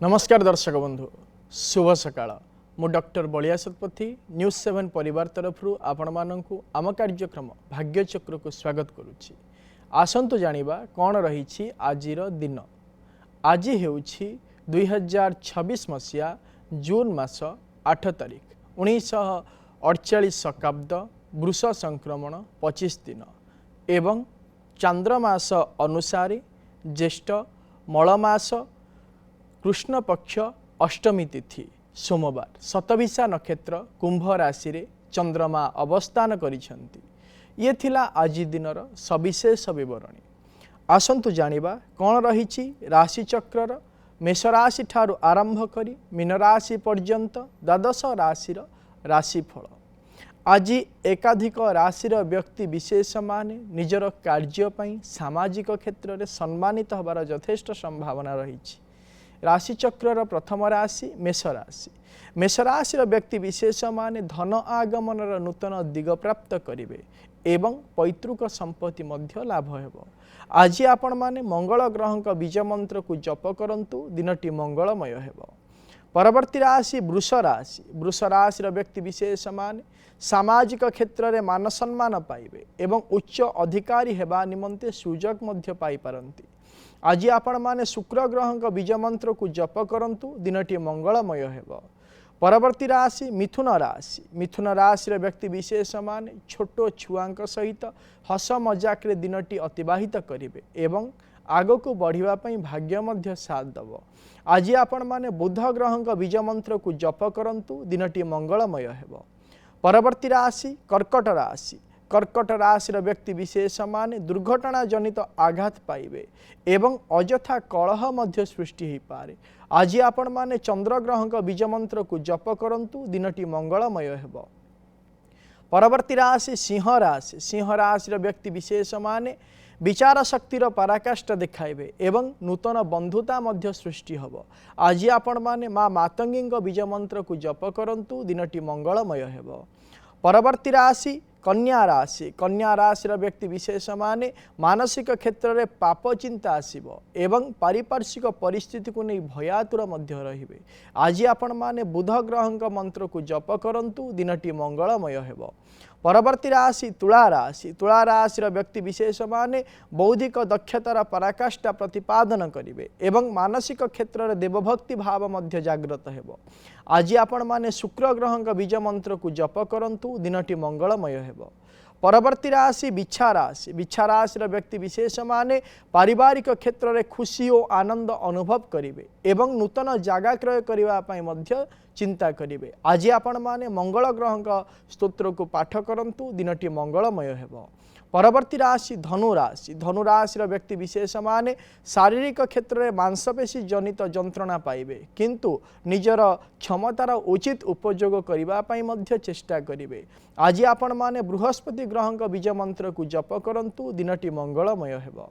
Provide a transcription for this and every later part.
नमस्कार दर्शक बंधु शुभ सकाळ मु डॉक्टर बलिया सतपथी न्यूज 7 परिवार तरफ आपण मानकु आम कार्यक्रम भाग्यचक्र को स्वागत करुछि। आसंतु जानिबा कौन रही आजिर दिन। आज हेउछि 2026 मसीहा जून मास 8 तारिख 1948 शकाब्द वृष संक्रमण 25 दिन एवं चांद्रमास अनुसार ज्येष्ठ मलमास कृष्ण पक्ष अष्टमी तिथि सोमवार शतभिषा नक्षत्र कुंभ राशि रे चंद्रमा अवस्थान करिसेंती। ये थिला आज दिनर सविशेष विवरणी। आसंतु जानिबा कौन रही राशि चक्रर मेष राशि ठारू आरंभ करी मीन राशि पर्यंत द्वादश राशिर राशिफल। आज एकाधिक राशिर व्यक्ति विशेष माने निजर कार्य पई सामाजिक क्षेत्र में सम्मानित होबार यथेष्ट संभावना रही। राशिचक्र प्रथम राशि मेष राशि। मेष राशि व्यक्ति विशेष माने धन आगमन नूतन दिग प्राप्त करेंगे एवं पैतृक संपत्ति मध्य लाभ हेब। आज आपण माने मंगल ग्रह बीज मंत्र को जप करंतु दिनटी मंगलमय हेब। परवर्ती राशि वृष राशि। वृष राशि व्यक्ति विशेष माने सामाजिक क्षेत्र में मान सम्मान पाइबे एवं उच्च अधिकारी हेबा निमंते सुजोग मध्य पाई पारंती। आज आपण माने शुक्र ग्रह बीज मंत्र को जप करंतु दिनटी मंगलमय हेब। परवर्ती राशि मिथुन राशि। मिथुन राशि व्यक्ति विशेष माने छोट छुआंक सहित हस मजाक रे दिनटी अतिबाहित करिवे एवं आगको बढ़िबा पई भाग्य मध्य साथ दब। आज आपण माने बुध ग्रह बीज मंत्र को जप करंतु दिनटी मंगलमय हेब। परवर्ती राशि कर्कट राशि। कर्कट राशि व्यक्ति विशेष माने दुर्घटना जनित आघात पाइबे एवं अजथा कलह मध्य सृष्टि हो पारे। आज आपण माने चंद्र ग्रह बीज मंत्र को जप करंतु दिनटी मंगलमय हेब। परवर्ती राशि सिंह राशि। सिंह राशि व्यक्ति विशेष माने विचार शक्तिर पराकाष्ठ देखाइबे एवं नूतन बंधुता मध्य सृष्टि हब। आज आपण माने माँ मातंगी बीज मंत्र को जप करंतु दिनटी मंगलमय हेब। परवर्ती राशि कन्या राशि। कन्या राशि व्यक्ति विशेष माने मानसिक क्षेत्र में पाप चिंता आसीबो एवं पारिपार्श्विक परिस्थिति को नहीं भयातुर मध्य रहिबे। आज आपण माने बुध ग्रह मंत्र को जप करंतु दिनटी मंगलमय हेब। परवर्ती राशि तुला राशि। तुला राशि व्यक्ति विशेष माने बौद्धिक दक्षतार पराकाष्ठा प्रतिपादन करिवे एवं मानसिक क्षेत्र में देवभक्ति भाव मध्य जागृत हेब। आज आपण माने शुक्र ग्रह बीज मंत्र को जप करंतु दिनटी मंगलमय हेब। परवर्ती राशि बिच्छा राशि। बिच्छा राशि व्यक्ति विशेष माने पारिवारिक क्षेत्र में खुशी और आनंद अनुभव करिवे एवं नूतन जागा क्रय करबा पई मध्य चिंता करिवे। आज आपण माने मंगल ग्रह स्तोत्र को पाठ करंतु दिनटी मंगलमय हेब। परवर्ती राशि धनु राशि। धनु राशि व्यक्ति विशेष माने शारीरिक क्षेत्र में मांसपेशी जनित जंत्रणा पाइबे किंतु निजर क्षमतार उचित उपयोग करबा पई मध्य चेष्टा करिवे। आज आपण माने बृहस्पति ग्रह बीज मंत्र को जप करंतु दिनटी मंगलमय हेब।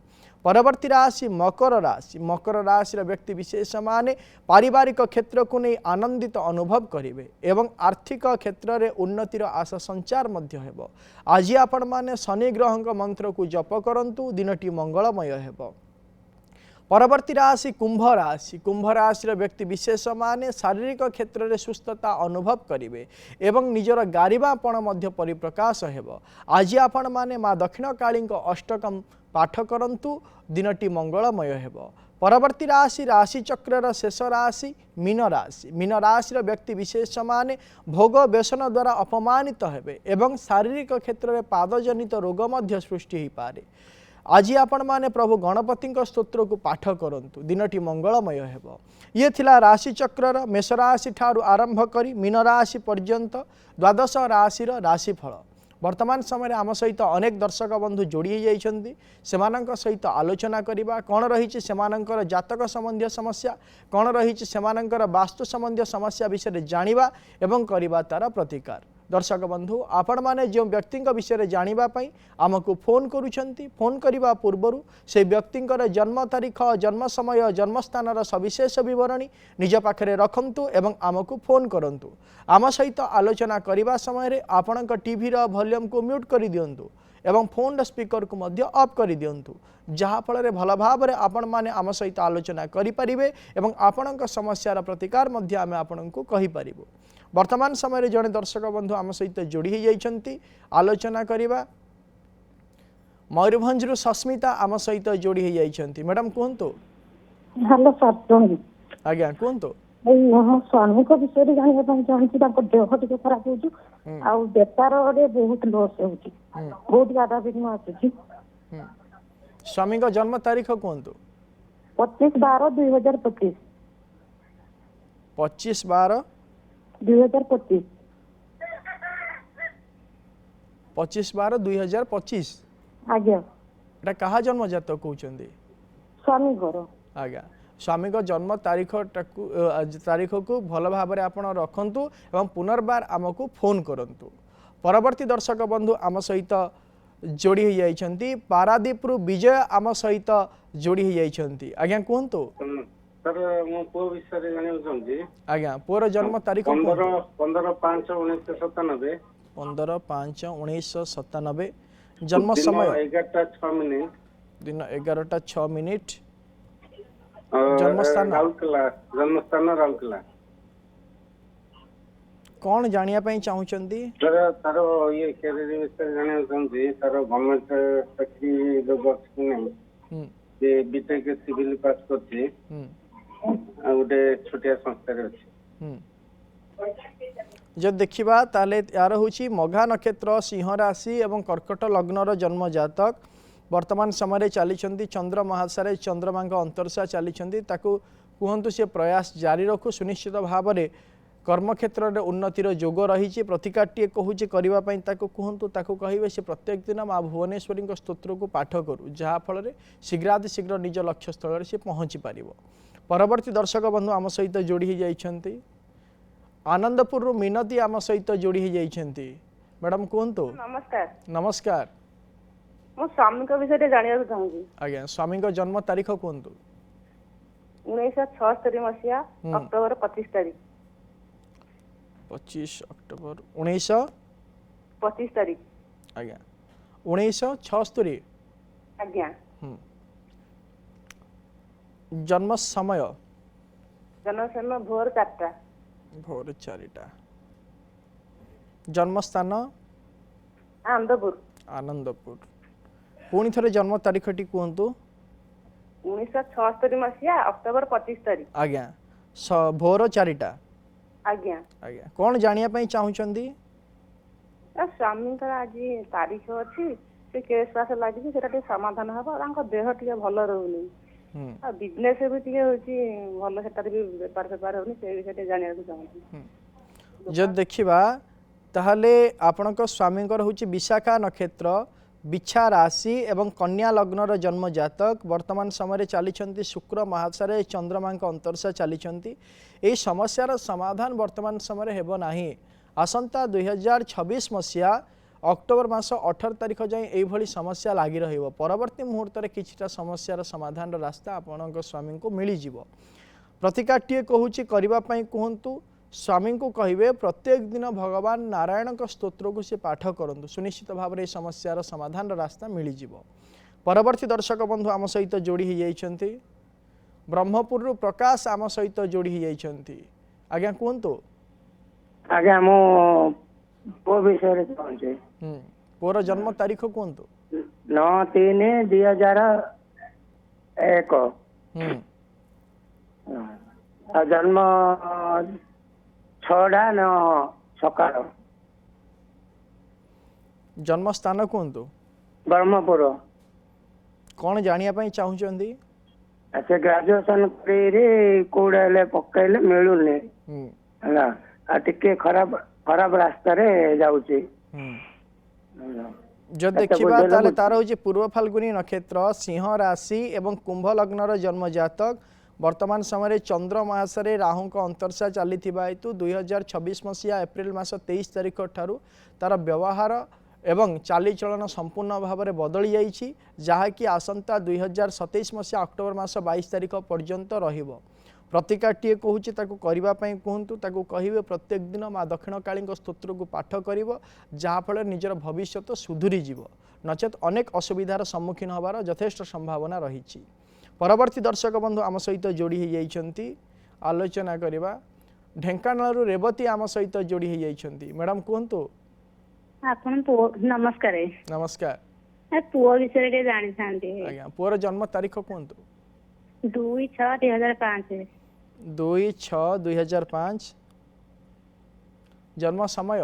परवर्ती राशि मकर राशि। मकर राशि व्यक्ति विशेष माने पारिवारिक क्षेत्र को नहीं आनंदित अनुभव करिवे एवं आर्थिक क्षेत्र में उन्नतिर आशा संचार मध्य हेब। आज आपण माने शनि ग्रह मंत्र को जप करंतु दिनटी मंगलमय हेब। परवर्ती राशि कुंभ राशि। कुंभ राशि व्यक्ति विशेष माने शारीरिक क्षेत्र में सुस्थता अनुभव करिवे एवं निजर गारिबापण मध्य परिप्रकाश हेब। आज आपण माने माँ दक्षिण काली अष्टकम पाठ करंतु दिनटी मंगलमय हेब। परवर्ती राशि राशि चक्र शेष राशि मीन राशि। मीन राशि व्यक्ति विशेष माने भोग व्यसन द्वारा अपमानित हेबे एवं शारीरिक क्षेत्र में पादजनित रोग मध्य सृष्टि हो पारे। आज आपण माने प्रभु गणपति स्तोत्र को पाठ करंतु दिनटी मंगलमय हेब। ये थिला राशि चक्र मेष राशि ठारू आरंभ करी मीन राशि पर्यंत द्वादश राशिर राशिफल। वर्तमान समय आम सहित अनेक दर्शक बंधु जोड़ी जाइछन्ति सेमानंक सहित आलोचना करिबा कौन रही सेमानंकर जातक संबंधी समस्या कौन रही सेमानंकर वास्तु संबंधी समस्या विषय जानिबा एवं करिबा तार प्रतिकार। दर्शक बंधु आपण माने जो व्यक्ति विषय जानिबा पई आमको फोन करूछन्ति फोन करिबा पूर्वरु से व्यक्तिंकर जन्म तारीख जन्म समय जन्म स्थानर सविशेष विवरणी निज पाखरे रखंतु एवं आमको फोन करंतु। आम सहित आलोचना करिबा समय रे आपणक टीवी रो वॉल्यूम को म्यूट करि दियंतु एवं फोन स्पीकर को मध्य ऑफ कर दिंतु जहाँ फल भल भाव में आपण मैंने आम सहित आलोचना करें एवं आपण समस्यार प्रतिकार मध्य आम आपण को कहीपर। वर्तमान समय जड़े दर्शक बंधु आम सहित जोड़ी होती आलोचना करवा मयूरभंज सस्मिता आम सहित जोड़ी होती। मैडम कहतु। हेलो सर आज्ञा कहतु। मो स्वामी को विषय जानवाई चाहूँगी देह टे खराब हो बेपार बहुत लॉस हो बहुत ज्यादा विघ्न आसूँ। स्वामी का जन्म तारीख कहतु। 25/12/2025 25/12/2025 25/12/2025 आज्ञा एटा कहा जन्म जात कहते स्वामी घर आज्ञा स्वामी का जन्म तारीख को भल भाव में आप रखु एवं पुनर्बार आमको फोन करंतु। परवर्ती दर्शक बंधु आम सहित जोड़ी होती पारादीप विजय आम सहित जोड़ी होती। आज्ञा कहतु। सर मो पो विषय जानिबा चाहूँगी। आज्ञा पुअर जन्म तारीख 15/5/1997 15/5/1997 जन्म समय 11:06 दिन 11:06 जन्मस्थान राउरकेला कौन जानिया पई चाहूचंदी। सर तार ये कैरियर विषय जानिबा चाहूँगी। सर गवर्नमेंट चाकरी जब अछि नै जे बीटेक सिविल पास करछि गोटे छोटिया संस्था रे अछि। जब देखिबा ताले यार होची मघा नक्षत्र सिंह राशि एवं कर्कट लग्नर जन्म जातक वर्तमान समय चली चंद्र महासारे चंद्रमा अंतरसा चली कहतु सी प्रयास जारी रखु सुनिश्चित भाव में कर्मक्षेत्र में उन्नतिर जोग रही प्रतिकाटे कहूँ करने कहतु कहे से प्रत्येक दिन माँ भुवनेश्वरी स्तोत्र को पाठ करू जहाँफल शीघ्रातिशीघ्र निज लक्ष्य स्थल से पहुँची पार। परवर्ती दर्शक बंधु आम सहित जोड़ी जाइछन्ति आनंदपुर मिनती आम सहित जोड़ी जाइछन्ति। मैडम कहतु। नमस्कार। नमस्कार मो स्वामी को विषय जानवा चाहूँगी। आज्ञा स्वामी का जन्म तारीख कहतु। 1976 मसीहा अक्टोबर 25 तारीख 25 अक्टोबर 1925 तारीख आज्ञा 1976 आज्ञा जन्म समय भोर 4टा जन्म स्थान आनंदपुर पुणी थे जन्म तारीख टी कहतु। 1976 मसीहा अक्टोबर 25 तारीख आज्ञा भोर 4टा आज्ञा आज्ञा कौन जानिया पई चाहुचंदी। स्वामी आज तारीख अच्छी से केस पास लगी से समाधान हम देह टे भल रोनी बिजनेस भी टे भल से बेपार फेपार होनी से विषय जानिया चाहूँ। जब देखिबा ताहले आपणक स्वामींकर होची विशाखा नक्षत्र बिछा राशि एवं कन्या लग्नर जन्म जातक वर्तमान समय चली शुक्र महासारे चंद्रमा अंतरसा चली यही समस्यार समाधान वर्तमान समय हेब नाही। आसंता 2026 मसीहा अक्टोबर मास 18 तारीख जाए यही समस्या लगी रहिबो। परवर्ती मुहूर्त में किछिटा समस्यार समाधान रास्ता आपणक स्वामी को मिल जिवो। प्रतिकाटे कहूँ करने कहतु स्वामी को कहे प्रत्येक दिन भगवान नारायण स्तोत्र को सी पाठ करूँ सुनिश्चित भाव में समस्यार समाधान रास्ता मिल जिवो। परवर्ती दर्शक बंधु आम सहित जोड़ी होती ब्रह्मपुर प्रकाश आम सहित जोड़ी होती। आज्ञा कहतु। आज्ञा मो पो विषय चाहूँगी। पुअर जन्म तारीख कहतु। 9/3/2001 जन्म 6:09 सकाळ जन्म स्थान कहतु। ब्रह्मपुर कौन जानिया पई चाहुचंदी। अच्छा ग्रेजुएशन करे कोडले पक्कैले मिलुने हला टिके खराब रास्ता रे जाउची। जब देखिबा ताले तार होची पूर्व फाल्गुनी नक्षत्र सिंह राशि एवं कुंभ लग्नर जन्म जातक वर्तमान समय चंद्र महासारे राहु को अंतरसा चली हेतु 2026 मसीहा एप्रिल मास 23 तारीख ठारू तार व्यवहार एवं चालीचलन संपूर्ण भाव में बदली जहाँकि आसंता 2027 मसीहा अक्टोबर मास 22 तारीख पर्यंत रहिबो। प्रतिकाटीए कहूँ ताकू करने कहतु ताकू कहे प्रत्येक दिन माँ दक्षिण काली स्तोत्र को पाठ कर जहाँफल निजर भविष्य सुधुरी जीव नचेत अनेक असुविधार सम्मुखीन होबार यथेष्ट संभावना रही। परवर्ती दर्शक बंधु आम सहित जोड़ी हो जाइछंती आलोचना करवा ढेंकानाल रेवती आम सहित जोड़ी हो जाइछंती। मैडम कहतु आपण नमस्कार। नमस्कार पुओ विषय रे जानि थांती आज्ञा पुअर जन्म तारीख कहतु 2/6/2005 2/6/2005 जन्म समय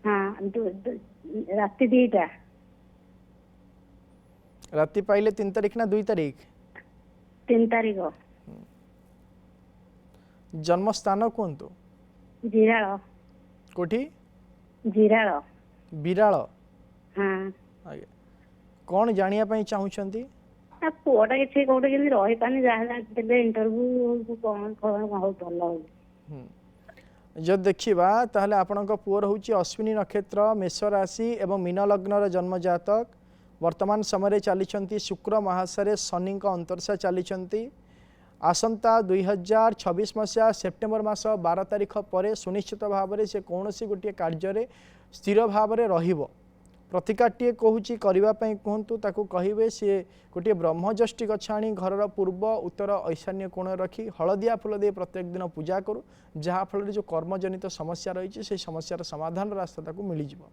हाँ राति 2टा राति पाइले 3 तारीख ना 2 तारीख 3 तारीख जन्म स्थान कहतु जिराल कोठी जिराल बिराल हाँ आज्ञा कौन जानिया पई चाहुचंती पुओटा किसी कोटे कि रही पानी जहाँ देवे इंटरव्यू कौन बहुत भल हो जब देखा ताहले आपणक पुअर हूँ अश्विनी नक्षत्र मेष राशि एवं मीन लग्नर जन्म जातक वर्तमान समय चली शुक्र महाशय शनि अंतर्शा चली आसंता 2026 मसीहा सेप्टेम्बर मास 12 तारीख पर सुनिश्चित भाव में से कौन गोटे कार्य स्थिर भाव में रहिबो। प्रतिकाटीए कहूँ करने कहतु ताकू कहे सी गोटे ब्रह्मज्येष्ठी गछ आनी घर पूर्व उत्तर ईशान्य कोण रखी हलदिया फूल दे प्रत्येक दिन पूजा करूँ जहाँफल जो कर्मजनित समस्या रही से समस्यार समाधान रास्ता ताकू मिल जाव।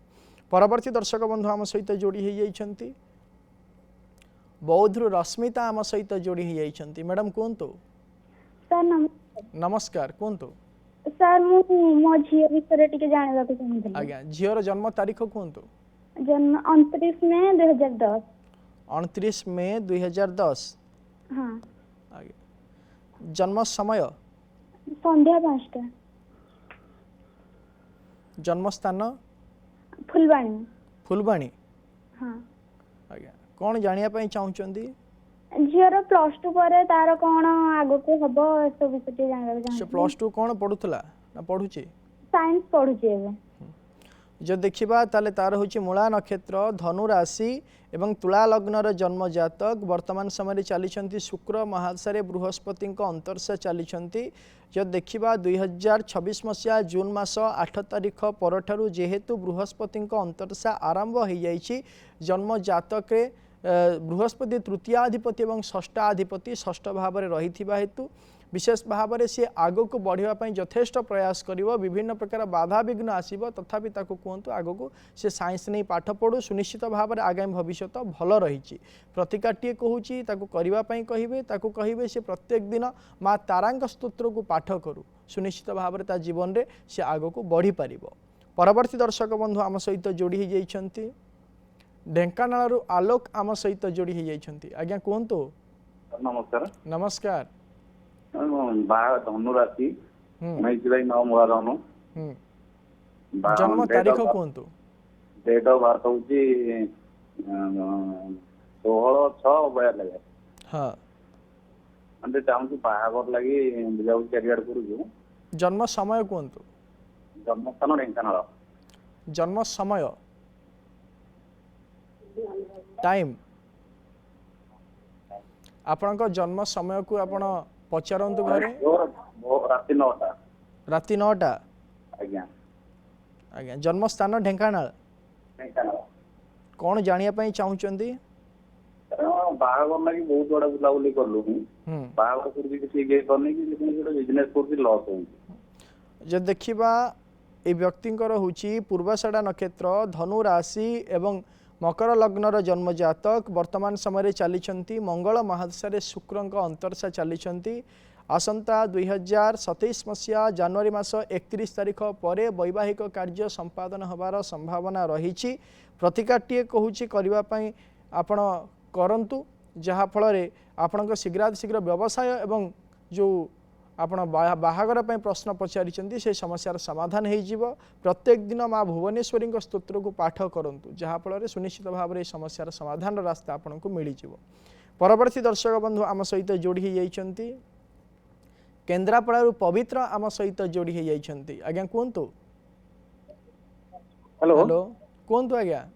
परवर्ती दर्शक बंधु आम सहित जोड़ी हो जाइछंती बौद्धरू रश्मिता आम सहित जोड़ी हो जाइछंती। मैडम कहतु सर नमस्कार कहतु सर मो झील विषय टिके जाने चाहूँ आज्ञा झीर जन्म तारीख कहतु जन्म 29 मई 2010 29 मई 2010 हाँ आज्ञा जन्म समय संध्या 5टा जन्म स्थान फुलवाणी फुलबाणी हाँ आज्ञा कौन जानिया पई चाहुचंदी झीर +2 पर तार कौन आगो को हबो तो विषय जाने से +2 कौन पढ़ुतला ना पढ़ुची साइंस पढ़ुची एबे जो देखा ताले तार हूँ मूला नक्षत्र धनु राशि एवं तुला लग्नर जन्म जातक वर्तमान समय चली शुक्र महाशय बृहस्पति अंतर्शा चली जो देखा 2026 मसीहा जून मास 8 तारीख पर जेहेतु बृहस्पति अंतर्शा आरंभ हो जाइए जन्म जातक बृहस्पति तृतीयाधिपति और षष्ठाधिपति षष्ठ भाव में रही हेतु विशेष भाव में सी आग को बढ़ापी यथेष्ट प्रयास कर विभिन्न प्रकार बाधा विघ्न आसव तथापि कहतु आग को सी साइंस नहीं पाठ पढ़ू सुनिश्चित भाव में आगामी भविष्य भल रही। प्रतिकाटीए कहूँ करने कहे सी प्रत्येक दिन माँ तारा स्तोत्र को पाठ करू सुनिश्चित भाव में जीवन में सी आग को बढ़ी पार। परवर्ती दर्शक बंधु आम सहित जोड़ी हो जाइछंती ढेंकानाल आलोक आम सहित जोड़ी हो जाइछंती। आज्ञा कहतु नमस्कार नमस्कार धनु राशि 19/9 मूला धनु जन्म तारीख कहतु डेट ऑफ बर्थ हूँ 16/6/92 हाँ अंदर चाहूँ बाहागर लगी बुझाबुझी चारिआड करूँ। जन्म समय कहतु जन्म स्थान ढेंकानाल जन्म समय टाइम आपणक जन्म समय को आपण पचारंतु घरे राति 9टा राति 9टा आज्ञा आज्ञा जन्म स्थान ढेंकानाल कौन जानिया पई चाहुचंदी बाहागर लगी बहुत बड़ा बुलाबुली करलु बाहागर पूर्व किसी ये करने की गोटे बिजनेस करती लॉस हो जब देखा ये व्यक्तिंकर होची पूर्वाषाढ़ा नक्षत्र धनु राशि एवं मकर लग्नर जन्म जातक वर्तमान समय चली मंगल महादशा शुक्र अंतर्शा चली आसंता 2027 मसीहा जनवरी मास 31 तारीख पर वैवाहिक कार्य संपादन होबार संभावना रही। प्रतिकाटीए कहूँ करने आपण करंतु जहाँ फल आपण शीघ्रातिशीघ्र व्यवसाय एवं जो आपण बाहागर प्रश्न पचारि से समस्यार समाधान हो प्रत्येक दिन माँ भुवनेश्वरी स्तोत्र को पाठ करूँ जहाँ फल सुनिश्चित भाव में समस्यार समाधान रास्ता आपन को मिल जाव। परवर्ती दर्शक बंधु आम सहित जोड़ी हो जाइछंती केन्द्रापड़ारू पवित्र आम सहित जोड़ी हो जाइछंती। आज्ञा कहतु हेलो कहतु आज्ञा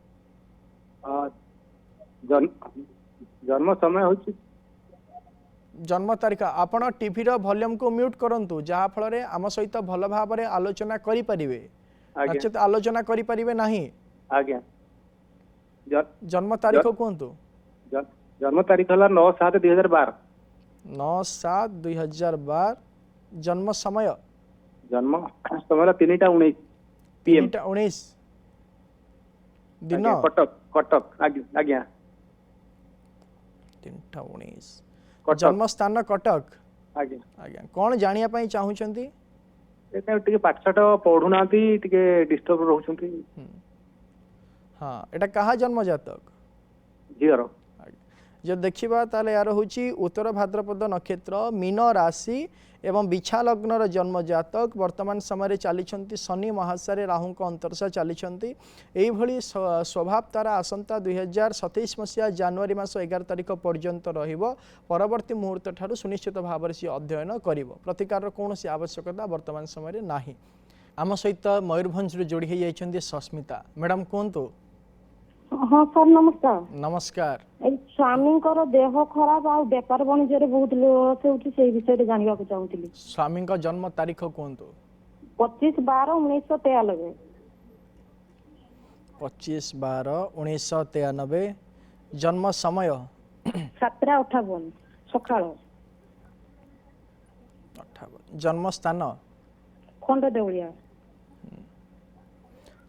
जन्म समय हूँ जन्म तारीख आपण टीवी रो वॉल्यूम को म्यूट करंतु जहा फल रे आम सहित भल भाव रे आलोचना करि परिबे नचेत आलोचना करि परिबे नाही आज्ञा जन्म तारीख कोंतु जन्म तारीख हला 9/7/2012 9/7/2012 जन्म समय जन्म समय 3:19 PM 3:19 दिन कटक कटक आज्ञा 3:19 कटक जन्म स्थान कटक आज्ञा आज्ञा कौन जानिया पई चाहुचंती एटा टिके पाठशाठ पढु नांती टिके डिस्टर्ब रहउछंती हाँ एटा कहा जन्म जातक झियर जो देखा ताले यार हूँ उत्तर भाद्रपद नक्षत्र मीन राशि एवं बिछा लग्नर जन्म जातक वर्तमान समय चली शनि महासारे राहु अंतरसा चली स्वभाव तारा आसंता 2027 मसीहा जनवरी मास 11 तारिख पर्यंत परवर्ती मुहूर्त ठारू सुनिश्चित भाव से अध्ययन कर प्रतिकार कौन आवश्यकता वर्तमान समय ना आम सहित मयूरभंज जोड़ी होती सस्मिता मैडम कहतु हाँ सर नमस्कार नमस्कार स्वामींकर देह खराब आ व्यापार वाणिज्य बहुत लॉस होउछि से विषय जानवा को चाहूतिली स्वामी का जन्म तारीख कहतु 25/12/1993 25/12/1993 जन्म समय 7:58 सकाळ 58 जन्म स्थान खंड देउलिया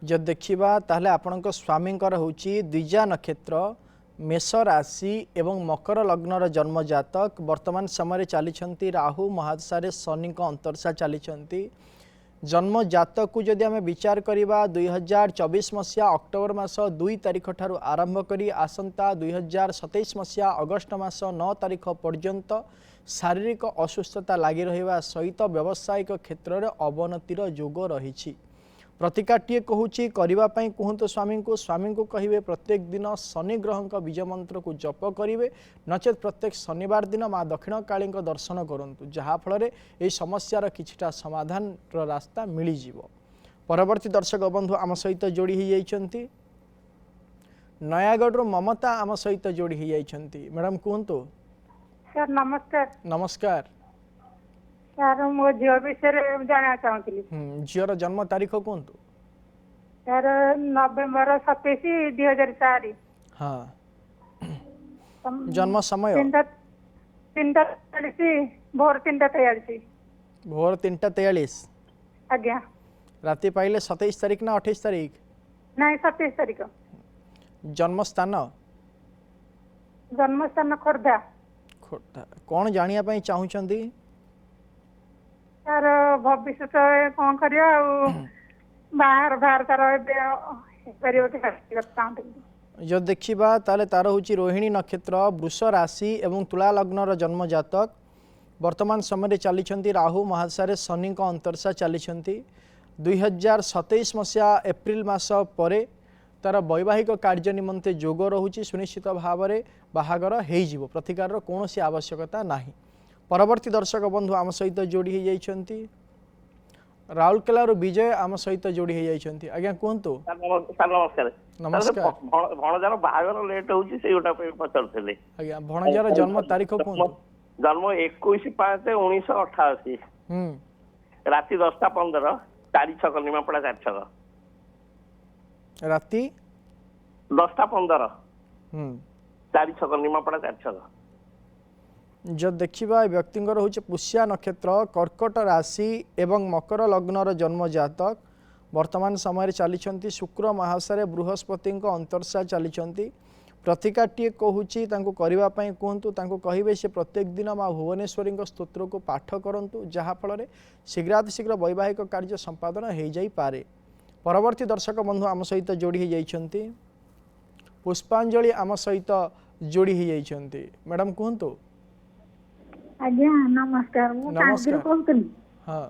जब देखा ताहले आपणक स्वामींकर होची द्विजा नक्षत्र मेष राशि एवं मकर लग्नर जन्म जातक वर्तमान समय चली राहु महादशारे शनि अंतरसा चली जन्म जातक को जदि आम विचार करवा 2024 मसीहा अक्टोबर मास 2 तारिख ठारू आरंभ करी आसंता 2027 मसीहा अगस्ट मास 9 तारिख पर्यंत शारीरिक असुस्थता लगी रहिबा सहित व्यावसायिक क्षेत्र में अवनतिर जोग रही प्रतिकाटीए कहूँ करने कहतु स्वामी को कहे प्रत्येक दिन शनि ग्रह बीज मंत्र को जप करेंगे नचेत प्रत्येक शनिवार दिन माँ दक्षिण काली दर्शन करूँ जहाँफल ये समस्यार किछिटा समाधान रास्ता मिलज परवर्ती दर्शक बंधु आम सहित जोड़ी होती नयागढ़ ममता आम सहित जोड़ी होती मैडम कहतु सर नमस्कार नमस्कार सर मो झील विषय जाना चाहूँगी झीर जन्म तारीख कहतु सर नवेम्बर 27 2004 हाँ जन्म समय 3:43 भोर 3:43 भोर 3:43 आज्ञा राति पाइले 27 तारीख ना 28 तारीख नहीं 27 तारीख जन्म स्थान खोर्धा खोर्धा कौन जानिया पई चाहुचंदी सर भविष्य कौन कर बाहर बाहर तार जो देखा ताले तार हूँ रोहिणी नक्षत्र वृष राशि एवं तुला लग्नर जन्म जातक वर्तमान समय चली राहु महादशारे शनि अंतरसा चली 2027 मसीहा एप्रिल मास पर तार वैवाहिक कार्य निमंते जोग रोचे सुनिश्चित भाव में बाहागर हो प्रतिकार कौन आवश्यकता नहीं परवर्ती दर्शक बंधु आम सहित जोड़ी होती राउरकेला विजय आम सहित जोड़ी होती आज्ञा कहतु नमस्कार नमस्कार भणजार बाहागर लेट होची से गोटा पचारथले आज्ञा भणजार जन्म तारीख कहतु जन्म 21/5/1988 राति 10:15 4 निमापड़ा 4 राति 10:15 4 निमापड़ा 4 जब देखा व्यक्तिंगर हूँ पुष्या नक्षत्र कर्कट राशि एवं मकर लग्नर जन्म जातक वर्तमान समय चली शुक्र महासारे बृहस्पति अंतरसा चली प्रतिकाटीए कहूँ करने कहतु कहे से प्रत्येक दिन माँ भुवनेश्वरी स्तोत्र को पाठ करूँ जहाँफल शीघ्रातिशीघ्र वैवाहिक कार्य संपादन हो जाए परवर्ती दर्शक बंधु आम सहित जोड़ी होती पुष्पांजलि आम सहित जोड़ी होती मैडम कहतु आज्ञा नमस्कार मु कांदीर कहतली हां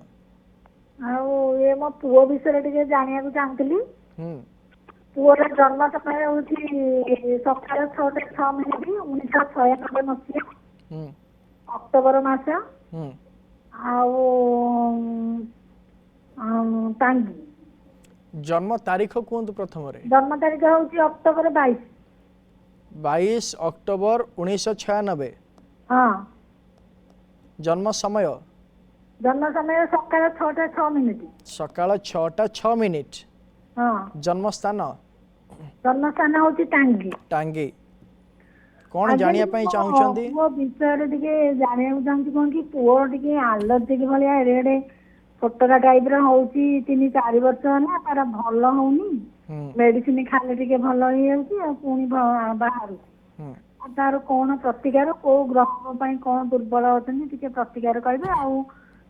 आउ ये मो पुओ विषय टिके जानिया को चाहतली पुओर जन्म समय होची सकाळ 6:06 मिनिट 1996 मसीहा अक्टोबर मास आउ टांगी जन्म तारीख कहतु प्रथम रे जन्म तारीख होची अक्टोबर 22 अक्टोबर 1996 हां जन्म समय जन्म समय सकाळ 6:06 सकाळ 6:06 हाँ जन्म स्थान जन्म स्थान हूँ टांगी टांगी कौन जानिया पई चाहुचंदी पुओ विषय टिके जानिया चाहूँ कौन कि पुओ टिके आलर्जी भाया एडे फोटोका टाइप रो होउची 3-4 वर्ष ना तार भल होउनी मेडिसिन खाले टिके भल हो जाउची आ पुनी बाहर तार कौन प्रतिकार को ग्रह ପାଇଁ कौन दुर्बल होतनी टिके प्रतिकार करिवे आ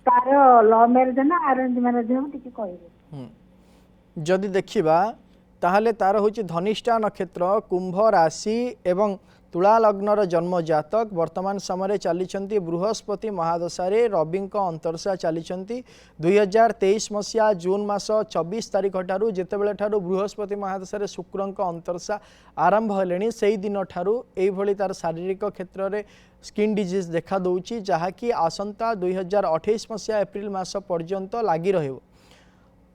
तार लव मैरिज ना अरेंज मैरिज हम टिके कहिवे जदि देखिबा ताहले तार होची धनिष्ठा नक्षत्र कुंभ राशि एवं तुला लग्नर जन्म जातक वर्तमान समय चली बृहस्पति महादशारे रवि अंतरशा चली 2023 मसीहा जून मास 24 तारिख ठारू जितेबले ठारू बृहस्पति महादशारे शुक्र अंतरशा आरंभ हेले से दिन ठारू एभली तार शारीरिक क्षेत्र में स्किन डिजीज देखा दौची जहाँकि आसंता 2028 मसीहा एप्रिल मास पर्यंत लगी रहिबो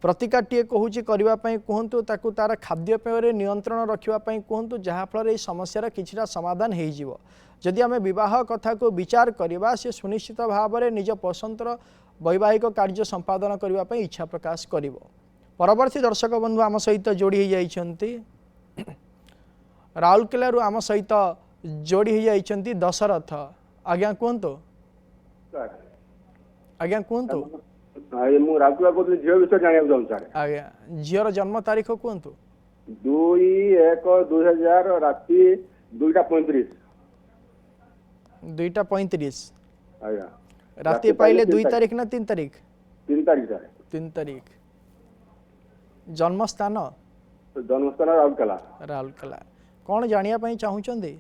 प्रतिकारटीए कहूँ करने कहतु ताकू तार खाद्यपेय नियंत्रण रखापी कहतु जहाँफल ये समस्यार किछिटा समाधान हो जदि आम बह कथा को विचार करवा सी सुनिश्चित भाव में निज पसंदर वैवाहिक कार्य संपादन करने इच्छा प्रकाश कर परवर्ती दर्शक बंधु आम सहित जोड़ी होती राउरकेला आम सहित जोड़ी होती दशरथ आज्ञा कहतु आज्ञा कहतु मु राउरकेला कहते झील विषय जाना चाहूँ आज्ञा झीर जन्म तारीख कहतु 2/1/2000 राति 2:35 2:35 आज्ञा राति पाइले 2 तारीख ना 3 तारीख 3 तारीख सर 3 तारीख जन्म स्थान राउरकेला राउरकेला कौन जानिया पई चाहुचंदी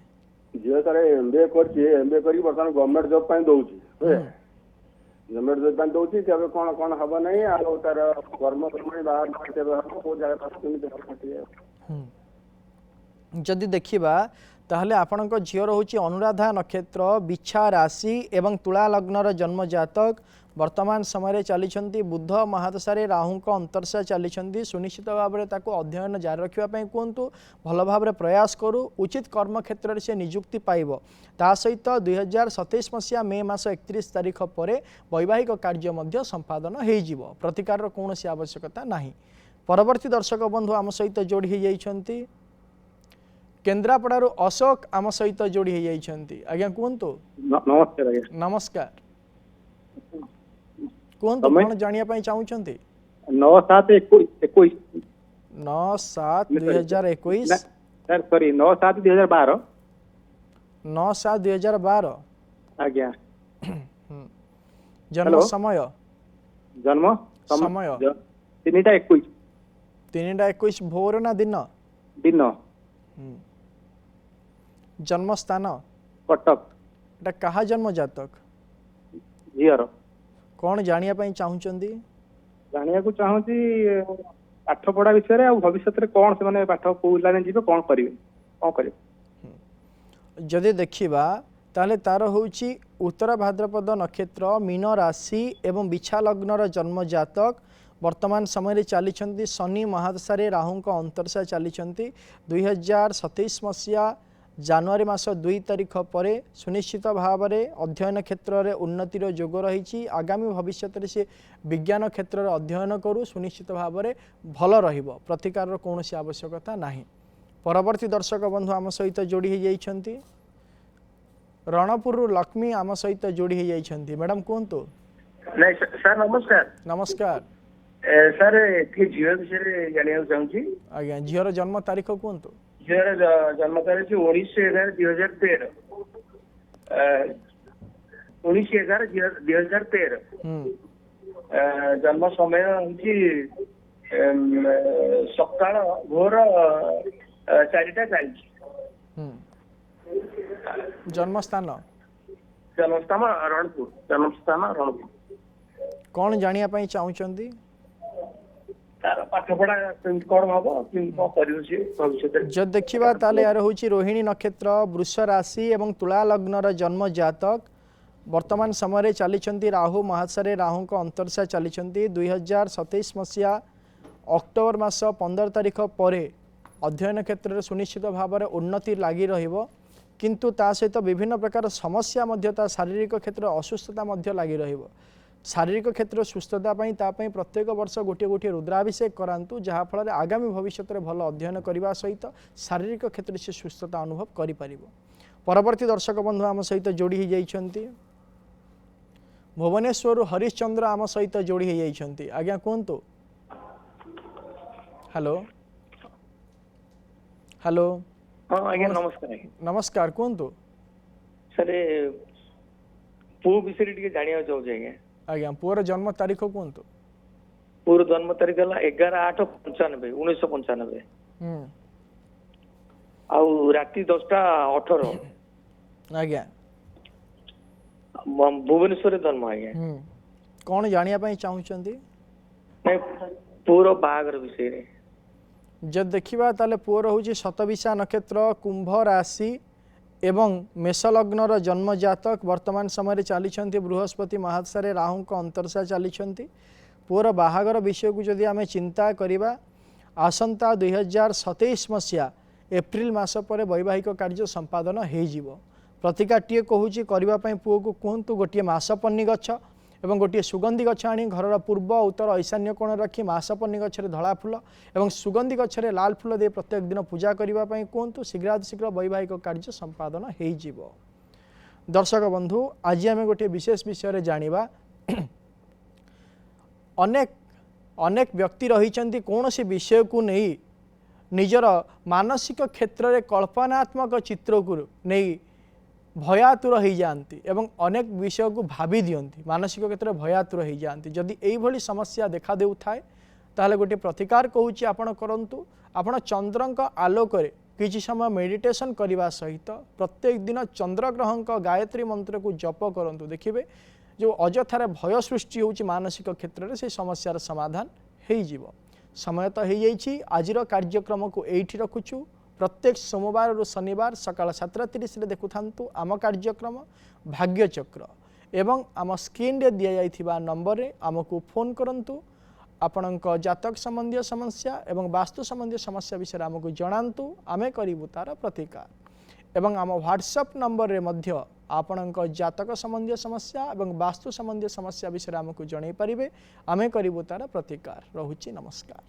झील सर एमबीए करी बर्तमान गवर्नमेंट जॉब पाई दउची गवर्नमेंट जॉब पाई दउची तबे कोन कोन हबो नै आ तार कर्म कर्मणी बाहर तबे हबो को जगह पर जदि देखिबा ताहले आपणक झीर होची अनुराधा नक्षत्र बिछा राशि एवं तुला लग्नर जन्म जातक वर्तमान समय चली बुध महादशारे राहुक अंतरशा चली सुनिश्चित भाव में ताको अध्ययन जारी रखापी कहतु भल भाव में प्रयास करू उचित कर्म क्षेत्र में से निजुक्ति पाइब ता सहित 2027 मसीहा मे मास 31 तारिख पर वैवाहिक कार्य संपादन हो प्रतिकार कौन आवश्यकता नहीं परवर्ती दर्शक बंधु आम सहित जोड़ी होती केन्द्रापड़ारू अशोक आम सहित जोड़ी होती आज्ञा कहतु नमस्कार नमस्कार कहतु कौन जानिया पई चाहुचंती 9/7/21 9/7/2021 सर सॉरी 9/7/2012 9/7/2012 आज्ञा जन्म समय जन्म समय 3:21 3:21 भोर ना दिन दिन जन्म स्थान कटक एटा कहा जन्म जातक झीर कौन जानिया पई चाहुचंदी जानिया को चाहूँगी पाठ पढ़ा विषय आ भविष्य में कौन से माने पाठ को लाने जीवे कौन करेंगे जदि देखिबा ताले तार होची उत्तर भाद्रपद नक्षत्र मीन राशि एवं बिछा लग्नर जन्म जातक वर्तमान समय चली शनि महादशारे राहुक अंतरशा चली 2027 मसीहा जनवरी मास 2 तारिख पर सुनिश्चित भाव में अध्ययन क्षेत्र में उन्नतिर जोग रही आगामी भविष्य में से विज्ञान क्षेत्र में अध्ययन करू सुनिश्चित भाव में भल रहिबो प्रतिकार कौन आवश्यकता नहीं परवर्ती दर्शक बंधु आम सहित जोड़ी होती रणपुर लक्ष्मी आम सहित जोड़ी होती मैडम कहतु सर नमस्कार नमस्कार सर झील विषय जाना चाहूँगी आज्ञा झीर जन्म तारीख कहतु झीर जन्म तारीख 19/11/2013 19/11/2013 जन्म समय हूँ सकाळ भोर 4:40 जन्म स्थान रणपुर कौन जानिया पई चाहुचंदी तार पाठ पढ़ा कौन हम जब देखिबा ताले यार होची रोहिणी नक्षत्र वृष राशि एवं तुला लग्नर जन्म जातक वर्तमान समय चली राहु महादशारे राहुक अंतरशा चली 2027 मसीहा अक्टोबर मास 15 तारिख पर अध्ययन क्षेत्र में सुनिश्चित भाव में उन्नति लगी रहिबो किंतु ता सहित विभिन्न प्रकार समस्या मध्य ता शारीरिक क्षेत्र असुस्थता मध्य लगी रहिबो। शारीरिक क्षेत्र सुस्थता प्रत्येक वर्ष गोटे गोटे रुद्राभिषेक करांतु जहाँ फल आगामी भविष्य में भल अध्ययन करने सहित शारीरिक क्षेत्र से सुस्थता अनुभव करि परिबो। परवर्ती दर्शक बंधु आम सहित जोड़ी हो जाइछंती भुवनेश्वर हरिश्चंद्र आम सहित जोड़ी हो जाइछंती। आज्ञा कहतु। Hello hello. हाँ आज्ञा नमस्कार। नमस्कार कहतु सर पुओ विषय टिके जानिया चाहूँ आज्ञा। आज्ञा पुअर जन्म तारीख कहतु। पुअर जन्म तारीख है 11/8/95 1995 आउ राति 10:18। आज्ञा भुवनेश्वर जन्म आज्ञा। कौन जानिया पई चाहूचंती? नहीं पुअर बाहागर विषय रे जब देखा ताले पुअर हूँ शतविशा नक्षत्र कुंभ राशि एवं मेषलग्नर जन्म जातक वर्तमान समय चली बृहस्पति महादशा राहु अंतरशा चली पुअर बाहागर विषय को जदि आम चिंता करवा आसंता 2027 मसीहा एप्रिल मास पर वैवाहिक कार्य संपादन हो प्रतिकाटे कहूँ करने पुओ को कहतु गोटे मासपन्नी गछ एवं गोटे सुगंधी गछ आनी घर पूर्व उत्तर ईशान्य कोण रखी मासपन्नी गछरे धला फूल एवं सुगंधी गछरे लाल फूल दे प्रत्येक दिन पूजा करने कहतु शीघ्र वैवाहिक कार्य संपादन हो। दर्शक बंधु आज आम गोटे विशेष विषय जानिबा अनेक अनेक व्यक्ति रही कौन सी विषय को नहीं निजर मानसिक क्षेत्र में कल्पनात्मक चित्र को नहीं भयातुर हो जाती एवं अनेक विषय को भावी दियंती मानसिक क्षेत्र में भयातुर हो जाती। जदि यही समस्या देखा देउ थाए ताहले गोटे प्रतिकार कहूँ आपण करंतु आपण चंद्रंक आलोक किछि समय मेडिटेशन करने सहित प्रत्येक दिन चंद्रग्रह गायत्री मंत्र को जप करंतु देखिबे जो अजथार भय सृष्टि होउछि मानसिक क्षेत्र में से समस्यार समाधान हो। समय तो हो जाइछि आजिर कार्यक्रम को एठी रखुछु। प्रत्येक सोमवार और शनिवार सकाळ 7:30 देखु थांतु आम कार्यक्रम भाग्यचक्र एवं आम स्क्रीन रे दिया जाइथिबा नंबर रे आमको फोन करंतु आपणक जातक संबंधी समस्या एवं वास्तु संबंधी समस्या विषय आमको जणांतु आमे करिबु तार प्रतिकार एवं आम व्हाट्सएप नंबर रे मध्य आपणक जातक संबंधी समस्या एवं वास्तु संबंधी समस्या विषय आमको जणाई पारिबे आमे करिबु तार प्रतिकार। रहुछि नमस्कार।